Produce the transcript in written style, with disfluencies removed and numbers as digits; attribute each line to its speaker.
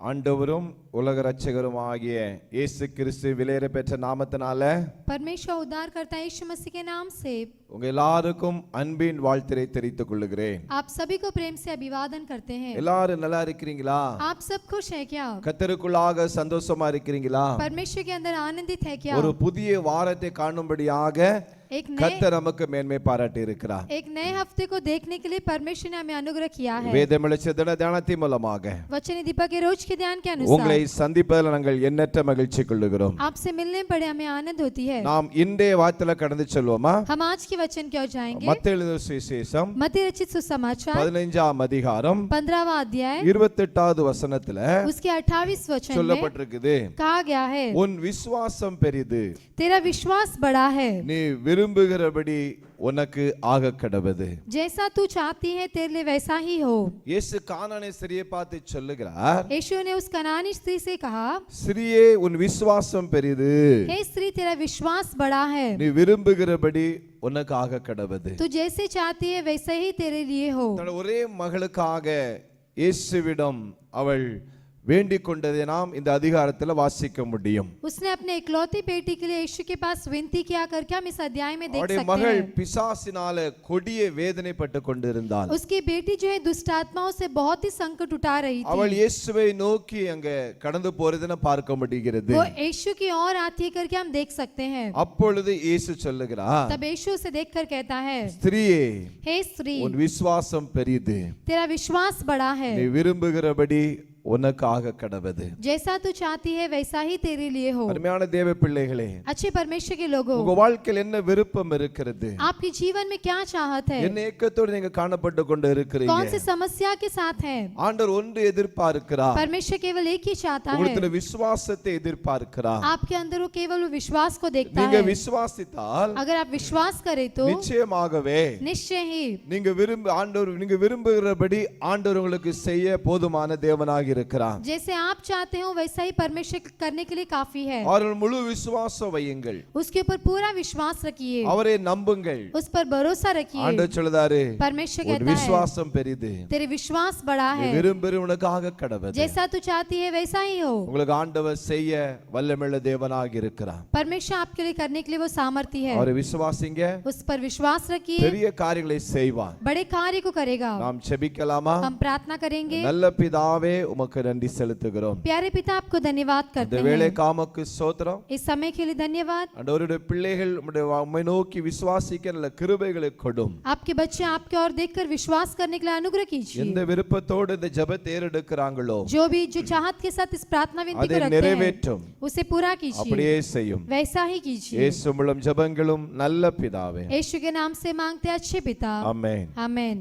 Speaker 1: ஆண்டவரும் உலக இரட்சகருமாகிய இயேசு கிறிஸ்து விலையேற பெற்ற நாமத்தினால
Speaker 2: परमेश्वर उद्धारकर्ता यीशु मसीह के नाम से
Speaker 1: உங்க எல்லாருக்கும் அன்பின் வாழ்த்தை தெரிவித்துக் கொள்கிறேன்.
Speaker 2: आप सभी को प्रेम से अभिवादन करते हैं.
Speaker 1: எல்லாரும் நல்லா இருக்கீங்களா?
Speaker 2: आप सब खुश हैं क्या?
Speaker 1: கர்த்தருக்குள்ளாக சந்தோஷமா இருக்கீங்களா?
Speaker 2: परमेश्वर के अंदर आनंदित है क्या?
Speaker 1: ஒரு புதிய வாரத்தை காணும்படியாக கர்த்தர் நமக்கு மேன்மை பாராட்டி இருக்கிறார்.
Speaker 2: एक नए हफ्ते को देखने के लिए परमेश्वर ने हमें अनुग्रह किया है.
Speaker 1: வேதமிழச்ச தியானத்தின் மூலமாக
Speaker 2: वचन दीपक के रोज के ध्यान के अनुसार
Speaker 1: உங்களை சந்திப்பதில் நாங்கள் எண்ணற்ற மகிழ்ச்சி கொள்கிறோம்.
Speaker 2: आपसे मिलने पर हमें आनंद होती है.
Speaker 1: நாம் இன்றைய வார்த்தையில கடந்து செல்வோமா?
Speaker 2: हम आज के वचन की ओर जाएंगे.
Speaker 1: மத்தேயு எழுதின சுவிசேஷம்
Speaker 2: मत्ती रचित सुसमाचार
Speaker 1: 15ஆம் அதிகாரம்
Speaker 2: 15वां अध्याय
Speaker 1: 28வது வசனத்துல
Speaker 2: उसके 28वें वचन में
Speaker 1: சொல்லப்பட்டிருக்குது,
Speaker 2: कहा गया है,
Speaker 1: உன் விசுவாசம் பெரிது,
Speaker 2: तेरा विश्वास बड़ा है,
Speaker 1: நீ விரும்புகிறபடி உனக்கு ஆக கடவது.
Speaker 2: जैसा तू चाहती है तेरे लिए वैसा ही हो.
Speaker 1: இயேசு கானானை ஸ்திரியை பார்த்து சொல்லுகிறார்,
Speaker 2: यीशु ने उस कनानी स्त्री से कहा,
Speaker 1: ஸ்திரியே உன் விசுவாசம் பெரிது,
Speaker 2: हे स्त्री तेरा विश्वास बड़ा है,
Speaker 1: நீ விரும்புகிறபடி உனக்கு ஆக கடவது.
Speaker 2: तू जैसे चाहती है वैसे ही तेरे लिए हो.
Speaker 1: தன் ஒரே மகளுக்காக இயேசுவிடம் அவள் வேண்டிக் கொண்டதை நாம் இந்த அதிகாரத்தில் வாசிக்க முடியும்.
Speaker 2: उसने अपने इकलौती बेटी के लिए यीशु के पास विनती किया करके हम इस अध्याय में देख सकते
Speaker 1: மகள்
Speaker 2: हैं.
Speaker 1: பிசாசினால கொடிய வேதனைப்பட்டு கொண்டிருந்தாள்.
Speaker 2: उसकी बेटी जो है दुष्ट आत्माओं से बहुत ही संकट उठा रही थी.
Speaker 1: அவள் இயேசுவை நோக்கி அங்க கடந்து போறதை பார்க்க முடிகிறது.
Speaker 2: वो यीशु की ओर आती है करके हम देख सकते हैं.
Speaker 1: அப்பொழுது இயேசு சொல்லுகிறார்,
Speaker 2: तब यीशु उसे देखकर कहता है,
Speaker 1: ஸ்திரியே
Speaker 2: हे स्त्री
Speaker 1: உன் விசுவாசம் பெரிது,
Speaker 2: तेरा विश्वास बड़ा है,
Speaker 1: நீ விரும்புகிறபடி உனக்கு ஆக கடவது.
Speaker 2: जैसा तू चाहती है वैसा ही तेरे लिए हो.
Speaker 1: அருமையான தேவ பிள்ளைகளே,
Speaker 2: अच्छे परमेश्वर के लोगों,
Speaker 1: உங்க வாழ்க்கையில் என்ன விருப்பம் இருக்கிறது?
Speaker 2: आपके जीवन में क्या चाहत है?
Speaker 1: என்ன ஏக்கத்தோடு நீங்க காணப்பட்டு கொண்டு இருக்கிறீங்க?
Speaker 2: कौन सी समस्या के साथ है?
Speaker 1: ஆண்டவர் ஒன்று எதிர்பார்க்கிறார்,
Speaker 2: परमेश्वर केवल एक ही चाहता है,
Speaker 1: உங்களுடைய விசுவாசத்தை எதிர்பார்க்கிறார்.
Speaker 2: आपके अंदर वो केवल वो विश्वास को देखता
Speaker 1: நீங்க
Speaker 2: है.
Speaker 1: விசுவாசித்தால்
Speaker 2: अगर आप विश्वास करें तो
Speaker 1: நிச்சயமாகவே
Speaker 2: निश्चय ही
Speaker 1: நீங்க விரும்புகிறபடி ஆண்டவர் உங்களுக்கு செய்ய போதுமான தேவனாக இருக்கிறார்.
Speaker 2: जैसे आप चाहते हो वैसा ही परमेश्वर करने के लिए काफी है.
Speaker 1: அவரில் முழு விசுவாசம் வையுங்கள்,
Speaker 2: उसके ऊपर पूरा विश्वास रखिए,
Speaker 1: அவரை நம்புங்கள்.
Speaker 2: उस पर भरोसा रखिए.
Speaker 1: ஆண்டவர் சொல்லுதாரு,
Speaker 2: परमेश्वर
Speaker 1: உன்
Speaker 2: कहता है,
Speaker 1: விசுவாசம் பெரிது,
Speaker 2: तेरे विश्वास बड़ा
Speaker 1: நீ
Speaker 2: है,
Speaker 1: விரும்புகிறவனுக்காக கடவது.
Speaker 2: जैसा तू चाहती है वैसा ही हो.
Speaker 1: உங்களுக்கு ஆண்டவர் செய்ய வல்லமையுள்ள தேவனாக இருக்கிறார்.
Speaker 2: परमेश्वर आपके लिए करने के लिए वो सामर्थ्य है.
Speaker 1: அவரை விசுவாசிங்க,
Speaker 2: उस पर विश्वास रखिए,
Speaker 1: பெரிய காரியங்களை செய்வார்.
Speaker 2: बड़े कार्य को करेगा.
Speaker 1: நாம் ஜெபிக்கலாமா?
Speaker 2: हम प्रार्थना करेंगे.
Speaker 1: நல்ல பிதாவே உமக்கு நன்றி செலுத்துகிறோம்.
Speaker 2: प्यारे पिता आपको धन्यवाद करते
Speaker 1: இந்த
Speaker 2: हैं.
Speaker 1: வேளை காமக்கு ஸ்தோத்திரம்.
Speaker 2: इस समय के लिए धन्यवाद.
Speaker 1: ஆண்டவருடைய பிள்ளைகள் உம்மை நோக்கி விசுவாசிக்க நல்ல கிருபைகளை கொடும்.
Speaker 2: आपके बच्चे आपके ओर देखकर विश्वास करने के लिए अनुग्रह कीजिए.
Speaker 1: எந்த விருப்பத்தோடு இந்த ஜெபத்தை ஏறெடுக்கறாங்களோ
Speaker 2: जो चाहत के साथ इस प्रार्थना विनती को रखते
Speaker 1: நிறைவேற்றும்.
Speaker 2: हैं उसे पूरा कीजिए.
Speaker 1: அப்படியே செய்யும்.
Speaker 2: वैसा ही कीजिए.
Speaker 1: இயேசு மூலம் ஜெபங்களும் நல்ல பிதாவே.
Speaker 2: यीशु के नाम से मांगते अच्छे पिता.
Speaker 1: आमेन.
Speaker 2: आमेन.